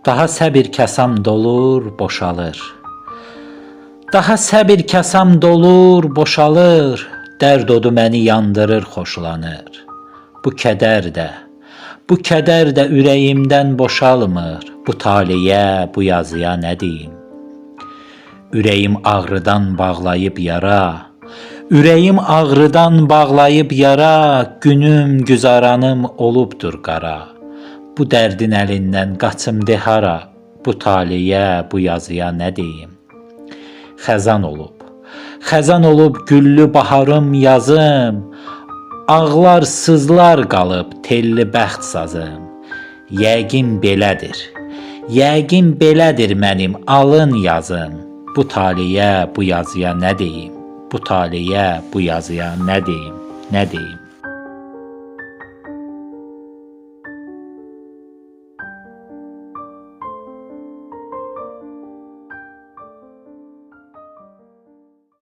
Daha səbir kasam dolur, boşalır. Daha səbir kasam dolur, boşalır. Dərd odu məni yandırır, xoşlanır. Bu kədər də ürəyimdən boşalmır. Bu taleyə, bu yazıya nə deyim? Ürəyim ağrıdan bağlayıb yara. Ürəyim ağrıdan bağlayıb yara. Günüm, güzaranım olubdur qara. Bu dərdin əlindən qaçım de hara. Bu taleyə, bu yazıya nə deyim? Xəzan olub güllü baharım, yazım. Ağlar, sızlar qalıb telli bəxt sazım. Yəqin belədir mənim alın yazım. Bu taleyə, bu yazıya nə deyim? Bu taleyə, bu yazıya nə deyim?